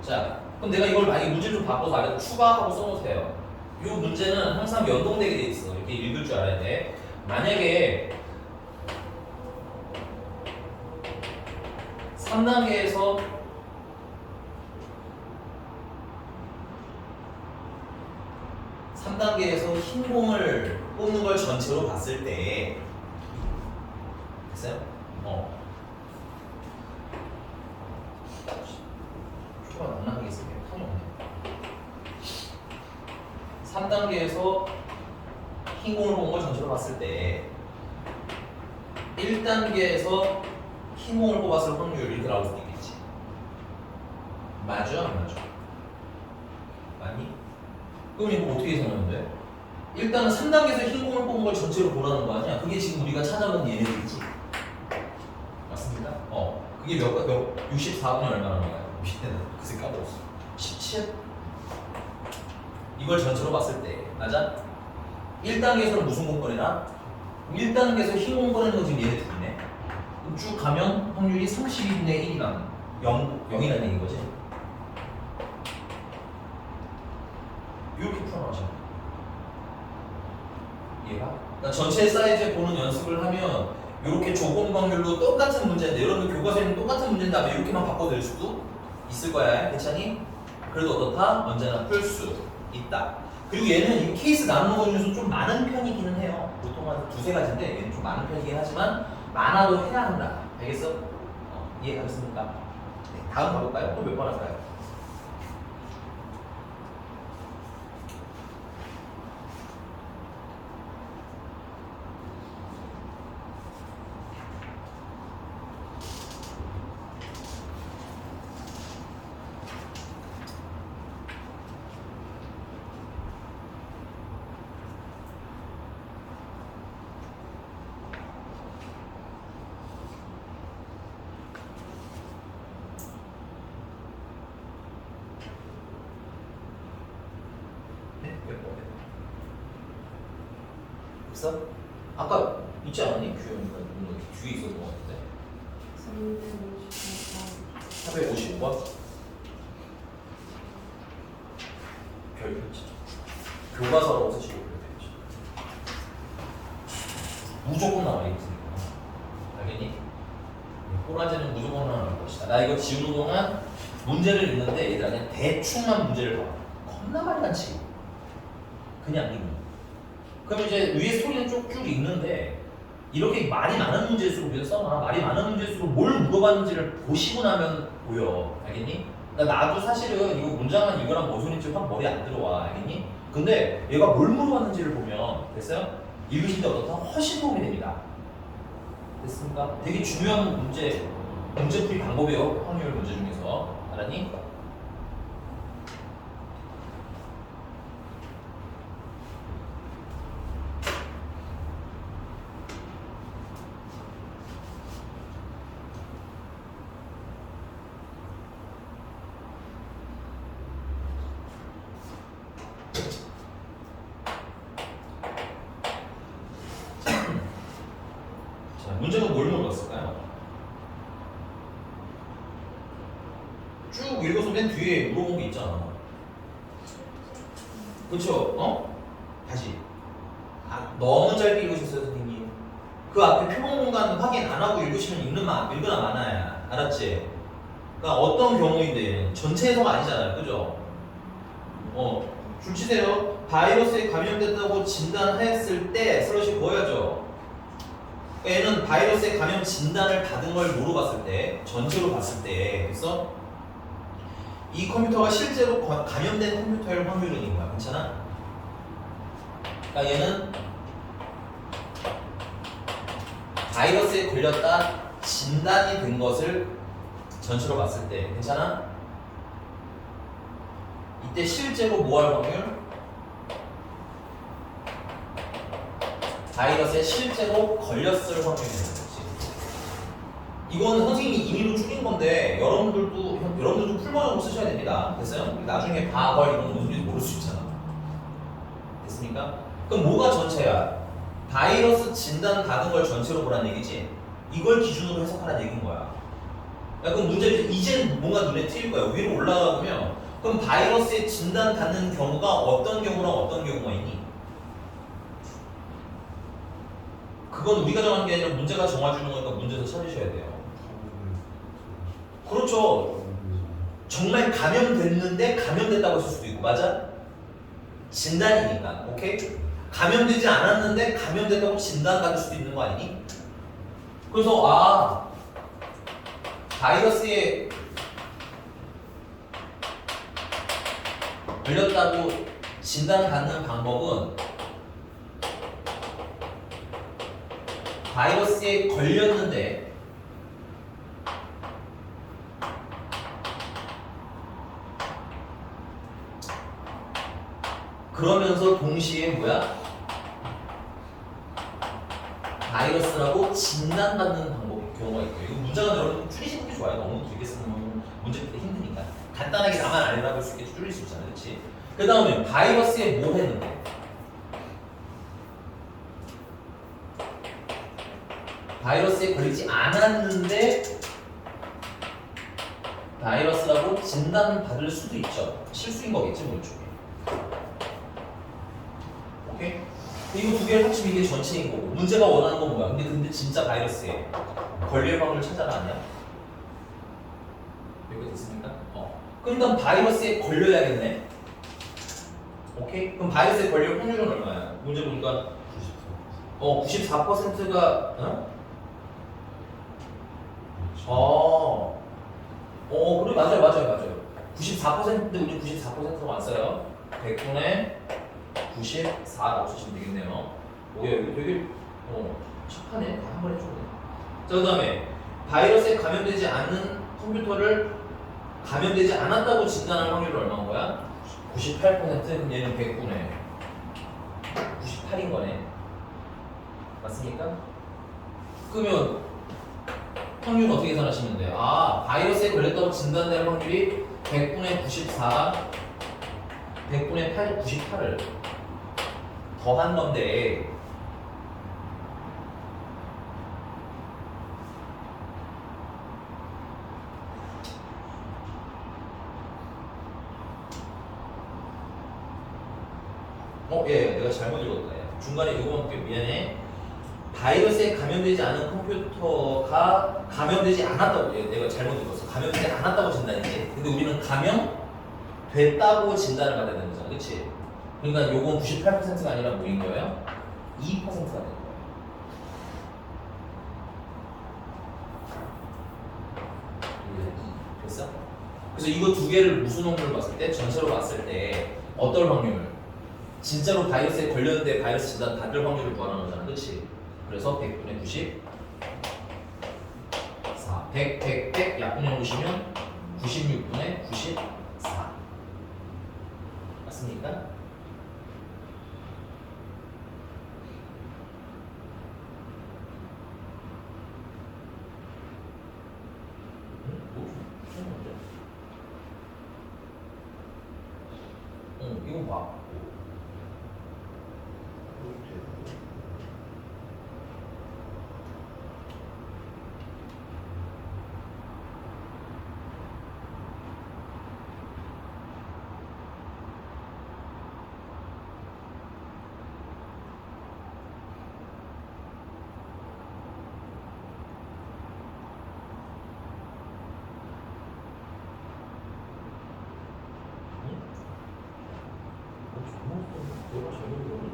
자 그럼 내가 이걸 만약에 문제 좀 바꿔서 아래 추가하고 써놓으세요. 이 문제는 항상 연동되게 돼 있어. 이렇게 읽을 줄 알아야 돼. 만약에 3단계에서 흰 공을 뽑는 걸 전체로 봤을 때 됐어요? 초반 안 나가게 쓸게요. 칸이 없네. 3단계에서 흰 공을 뽑은 걸 전체로 봤을 때 1단계에서 흰 공을 뽑았을 확률이 이렇게 나올 수도 있겠지. 맞아? 안 맞아? 맞니? 그럼 이거 어떻게 생각하면 돼? 일단은 3단계에서 흰 공을 뽑은 걸 전체로 보라는 거 아니야? 그게 지금 우리가 찾아본 얘네들이지. 맞습니다. 그게 몇 64분이 얼마나 나와요? 밑에는 글쎄 까먹었어. 17? 이걸 전체로 봤을 때 맞아? 1단계에서는 무슨 공 꺼내나? 1단계에서 흰 공 꺼내는 거 지금 얘네 둘이네. 그럼 쭉 가면 확률이 32분의 1이랑 0이라는 얘기인 거지. 이렇게 풀어나가잖아. 이해가? 그러니까 전체 사이즈 보는 연습을 하면 이렇게 조건 확률로 똑같은 문제인데 여러분 교과서에는 똑같은 문제인데 이렇게만 바꿔낼 수도 있을 거야. 괜찮니? 그래도 어떻다? 언제나 풀 수 있다. 그리고 얘는 이 케이스 나누는 거 중에서 좀 많은 편이기는 해요. 보통 한 두세 가지인데 얘는 좀 많은 편이긴 하지만 많아도 해야 한다. 알겠어? 이해가겠습니까? 네, 다음 가볼까요? 또 몇 번 할까요? 있어? 아까 있지 않았니? 규현이가 뒤에 있었던 것 같은데 455번? 별표지. 교과서라고 쓰시고 별표지. 무조건 나와 있으니까. 알겠니? 꼬라지는 무조건 나올 것이다. 나 이거 지우는 동안 문제를 읽는데 얘들아 그냥 대충만 문제를 봐. 겁나 많이 안 치고 그냥 읽는. 그럼 이제 위에 스토리는 쭉 읽는데 이렇게 말이 많은 문제일수록 우리가 써놔. 말이 많은 문제일수록 뭘 물어봤는지를 보시고 나면 보여. 알겠니? 나도 사실은 이거 문장은 이거랑 뭐 소리인지 확 머리 안 들어와. 알겠니? 근데 얘가 뭘 물어봤는지를 보면 됐어요? 읽으실 때부터 훨씬 도움이 됩니다. 됐습니까? 되게 중요한 문제풀이 방법이에요. 확률 문제 중에서. 알았니? 자, 문제는 뭘 물어봤을까요? 쭉 읽어서 맨 뒤에 물어본 게 있잖아. 그쵸? 어? 다시. 너무 짧게 읽으셨어요, 선생님. 그 앞에 표본 공간 확인 안 하고 읽으시면 읽으나 마나야. 알았지? 그러니까 어떤 경우인데 얘는 전체 해석 아니잖아요. 그죠? 줄 치세요. 바이러스에 감염됐다고 진단했을 때 슬러시 보여야죠. 얘는 바이러스에 감염 진단을 받은 걸 물어봤을 때, 전체로 봤을 때, 그래서 이 컴퓨터가 실제로 감염된 컴퓨터일 확률은 이거야. 괜찮아? 그러니까 얘는 바이러스에 걸렸다 진단이 된 것을 전체로 봤을 때, 괜찮아? 이때 실제로 뭐 할 확률? 바이러스에 실제로 걸렸을 확률이 되는 거지. 이거는 선생님이 임의로 줄인 건데 여러분들도 풀버전으로 쓰셔야 됩니다. 됐어요? 나중에 바걸 이런 거 무슨 일인지 모를 수 있잖아. 됐습니까? 그럼 뭐가 전체야? 바이러스 진단 받은 걸 전체로 보란 얘기지? 이걸 기준으로 해석하라는 얘기인 거야. 야, 그럼 문제는 이젠 뭔가 눈에 띄일 거야. 위로 올라가 보면 그럼 바이러스에 진단 받는 경우가 어떤 경우랑 어떤 경우가 있니? 그건 우리가 정하는 게 아니라 문제가 정해주는 거니까 문제에서 찾으셔야 돼요. 그렇죠. 정말 감염됐는데 감염됐다고 했을 수도 있고, 맞아? 진단이니까, 오케이? 감염되지 않았는데 감염됐다고 진단받을 수도 있는 거 아니니? 그래서 바이러스에 걸렸다고 진단받는 방법은 바이러스에 걸렸는데 그러면서 동시에 뭐야? 바이러스라고 진단받는 경우가 있고, 이거 문장은 여러분 줄이시는 게 좋아요. 너무 길게 쓰면 문제 풀기 힘드니까 간단하게 나만 알려고 할 수 있게 줄일 수 있잖아요. 그렇지? 그 다음에 바이러스에 뭐 했는데? 바이러스에 걸리지 않았는데 바이러스라고 진단받을 수도 있죠. 실수인 거겠지, 뭐 이쪽에. 오케이? 이거 두 개를 합치면 이게 전체인 거고, 문제가 원하는 건 뭐야? 근데 진짜 바이러스에 걸릴 확률을 찾아라 아니야? 여기 됐습니까? 그럼 바이러스에 걸려야겠네. 오케이? 그럼 바이러스에 걸릴 확률은 얼마야? 문제 보니까 94%가 그래, 맞아요. 94%인데 우리 94%로 왔어요. 100분의 94라고 쓰시면 되겠네요. 여기 되게 착하네. 다 한 번 해주네. 자, 그 다음에 바이러스에 감염되지 않는 컴퓨터를 감염되지 않았다고 진단할 확률은 얼마인 거야? 98%. 그럼 얘는 100분의 98인 거네. 맞습니까? 그러면 확률은 어떻게 계산하시면 돼요? 바이러스에 걸렸다고 진단될 확률이 100분의 94, 100분의 8, 98을 더한 건데, 내가 잘못 읽었다. 중간에 이거만 미안해. 바이러스에 감염되지 않은 컴퓨터가 감염되지 않았다고, 내가 잘못 읽었어. 감염되지 않았다고 진단이지. 근데 우리는 감염됐다고 진단을 받아야 되는 거잖아, 그렇지? 그러니까 요건 98%가 아니라 뭐인 거예요? 2%가 되는 거예요. 됐어? 그래서 이거 두 개를 무슨 확률을 봤을 때 전체로 봤을 때 어떨 확률? 진짜로 바이러스에 걸렸는데 바이러스 진단 받을 확률을 구하는 거잖아, 그렇지? 그래서 100분의 90, 4, 100 약분해 놓으시면 96분의 94 맞습니까? 이거 봐. 내가 잘못 이러니?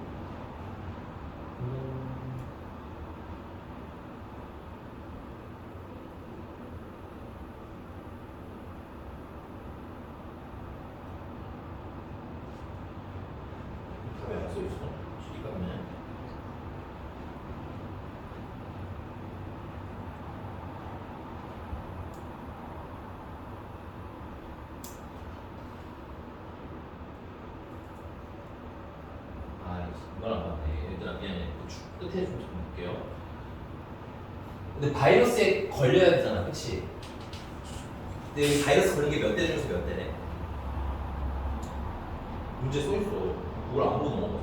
답에 안 써있어? 시기가 이건 안 맞네. 얘들아 미안해. 끝에 좀 볼게요. 근데 바이러스에 걸려야 되잖아, 그렇지? 근데 여기 바이러스 걸린 게 몇 대 중에서 몇 대네? 문제 써 있어. 그걸 안 보고 넘어가서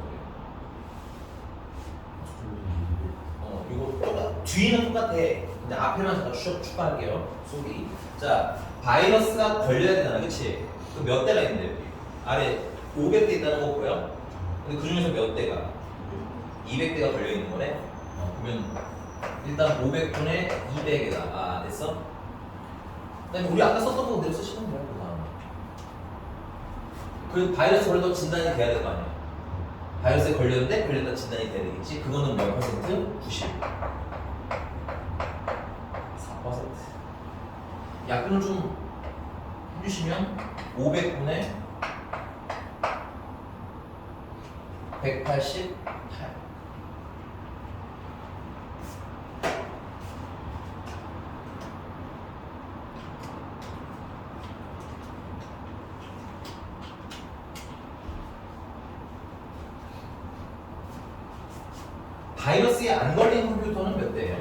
그래. 이거 똑같. 뒤는 똑같아. 근데 앞에만 잠깐 추가할게요. 소리. 자, 바이러스가 걸려야 되잖아, 그렇지? 그 몇 대가 있는데 여기 아래 500대 있다는 거 보여? 근데 그 중에서 몇 대가? 200대가 걸려 있는 거네. 그러면 일단 500분의 200에다. 아, 됐어? 그다음에 우리 아까 썼던 거 그대로 쓰시면 돼요. 그 바이러스 걸려도 진단이 돼야 될 거 아니야. 바이러스에 걸렸는데 걸렸다 진단이 돼야 되겠지. 그거는 몇 퍼센트? 90. 4%. 약분을 좀 해주시면 500분의 188. 바이러스에 안 걸린 컴퓨터는 몇 대예요?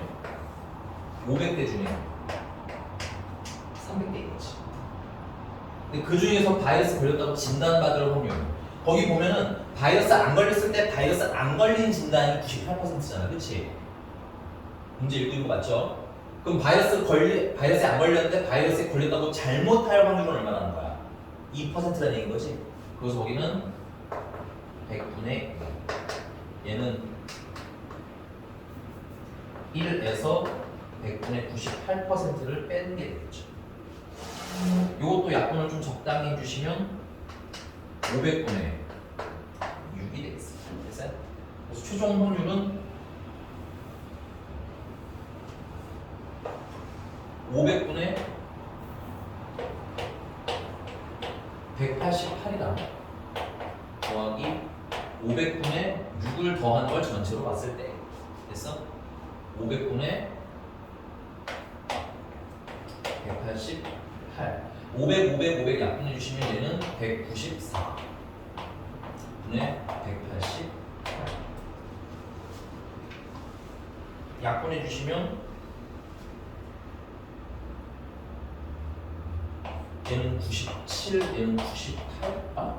500대 중에 300대겠지. 근데 그 중에서 바이러스 걸렸다고 진단받을 확률. 거기 보면은 바이러스 안 걸렸을 때 바이러스 안 걸린 진단이 98%잖아, 그렇지? 문제 읽고 있는 거 맞죠? 그럼 바이러스에 안 걸렸는데 바이러스에 걸렸다고 잘못할 확률은 얼마나 하는 거야? 2%라는 얘기인 거지. 그래서 거기는 100분의 얘는 1에서 100분의 98%를 빼는 게 되겠죠. 이것도 약분을 좀 적당히 해주시면 500분의 6이 되겠습니다. 됐어요? 그래서 최종 확률은 500분의 188이다. 더하기 500분의 6을 더한 걸 전체로 봤을 때. 됐어? 500분의 188. 500, 500, 500 약분해 주시면 얘는 194 분의 188. 약분해 주시면 얘는 97, 얘는 98,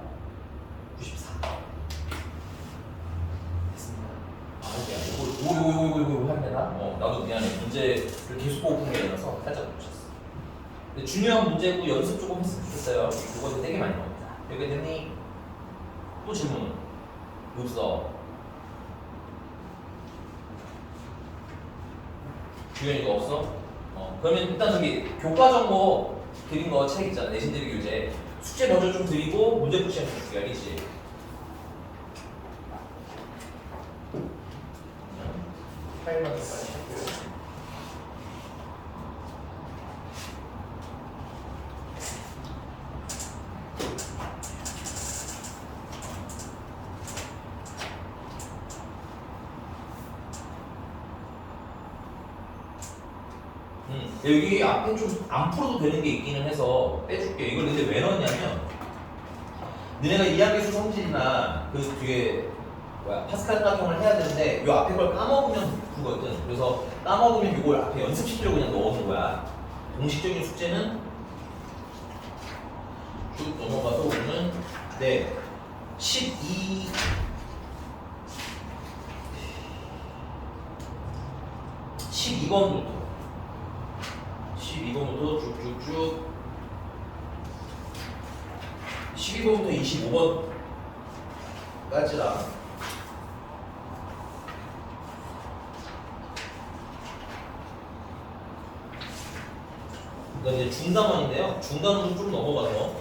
94. 됐습니다. 이거 합니다. 나도 미안해. 문제를 계속 보고 푼 게 아니라서 살짝 놓쳤어. 근데 중요한 문제고 연습 조금 했으면 좋겠어요. 그거 되게 많이 나옵니다. 여기 됐니? 또 질문. 없어. 주연이가 없어? 그러면 일단 저기 교과정 뭐 드린 거 책 있잖아. 내신 드리기 교재. 숙제 먼저 좀 드리고 문제 푸시면 줄게, 알겠지? 파일만 빨리 할게요. 여기 앞에 좀 안 풀어도 되는 게 있기는 해서 빼줄게. 이걸 근데 왜 넣었냐면 너네가 이항계수 성질이나 그 뒤에 파스칼 삼각형을 해야 되는데 요 앞에 걸 까먹으면 그거거든. 그래서 까먹으면 이걸 앞에 연습시키려고 그냥 넣어놓은 거야. 공식적인 숙제는 쭉 넘어가서 오늘은 12번부터 쭉쭉쭉 12번부터 25번까지라 그다음에 이제 중단원인데요. 중단원도 좀 넘어가서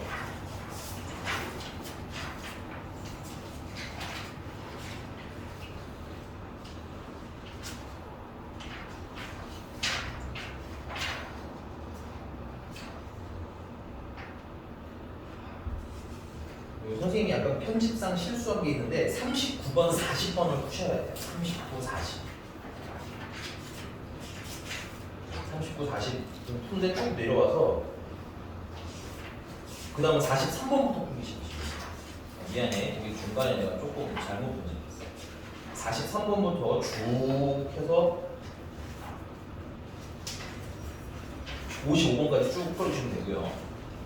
선생님이 약간 편집상 실수한 게 있는데 39번, 40번을 푸셔야 돼요. 39, 40. 39, 40 푼데 쭉 내려와서 그 다음은 43번부터 풀기 시작해요. 미안해. 여기 중간에 내가 조금 잘못 분석했어. 43번부터 쭉 해서 55번까지 쭉 풀어주시면 되고요.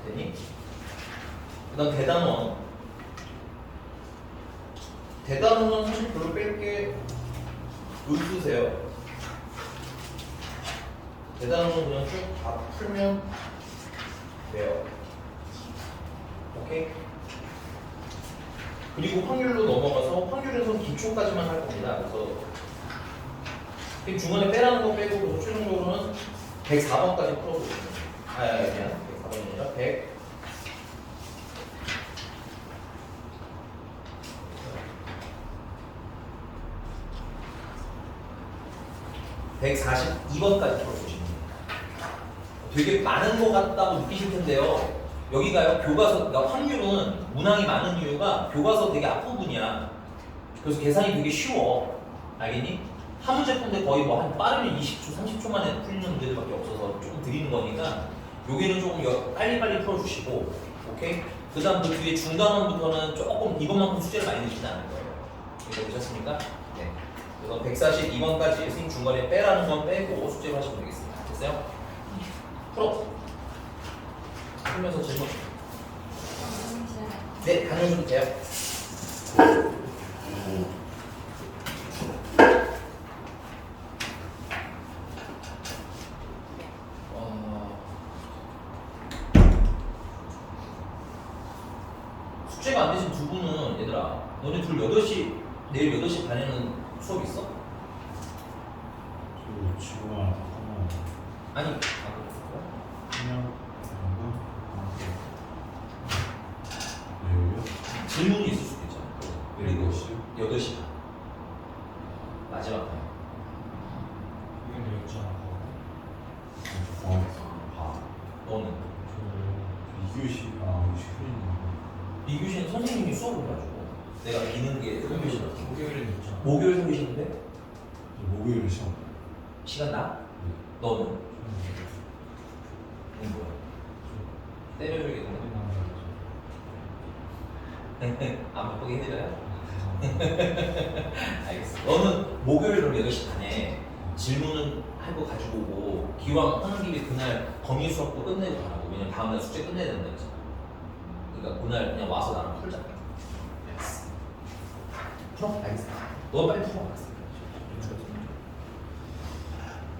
됐니? 그 다음 대단원은 사실 별로 뺄게 없으세요. 대단원은 그냥 쭉 다 풀면 돼요. 오케이? 그리고 확률로 넘어가서 확률에서 기초까지만 할 겁니다. 그래서 중간에 빼라는 거 빼고 그래서 최종적으로는 104번까지 풀어보시면 미안 104번이 아니라 142번까지 풀어보시면 됩니다. 되게 많은 것 같다고 느끼실 텐데요. 여기가요, 교과서, 그러니까 확률은 문항이 많은 이유가 교과서 되게 앞부분이야. 그래서 계산이 되게 쉬워. 알겠니? 한 문제 푼데 거의 뭐 한 빠르면 20초, 30초 만에 풀리는 문제들밖에 없어서 조금 드리는 거니까 여기는 조금 빨리빨리 풀어주시고, 오케이? 그 다음 그 뒤에 중간원부터는 조금 이번만큼 숙제를 많이 내시지 않을 거예요. 이거 보셨습니까? 네. 그래서 142번까지 선생님 중간에 빼라는 건 빼고 숙제를 하시면 되겠습니다. 됐어요? 풀어. 풀면서 질문. 네, 다녀오셔도 돼요. 숙제가 안 되신 두 분은 얘들아, 너네 둘 8시, 내일 8시 반에는 수업 있어? 저 지금 하나 바꾸면 아니, 안 그랬어. 그냥 내일요? 질문이 있을 수도 있잖아. 내일 몇 시요? 8시 반. 마지막 반. 이건 내 있잖아. 너는? 저 2교시 2교시 풀리는 이 교시는 선생님이 수업을 해가지고 내가 비는 게 목요일이라. 목요일은 있잖아. 목요일 생기시는데? 목요일에 시험. 시간 나? 너는? 뭐야? 때려줘야겠네. 안 바쁘게 해드려요? 알겠어. 너는 목요일 그럼 8시 반에 질문을 하고 가지고 오고 기왕 하는 김에 그날 범위 수업도 끝내고 가라고. 왜냐면 다음날 숙제 끝내야 된다 했잖아. 그러니까 그날 그냥 와서 나랑 풀자. 알겠어. 풀어? 알겠어. 너 빨리 풀어. 알겠어.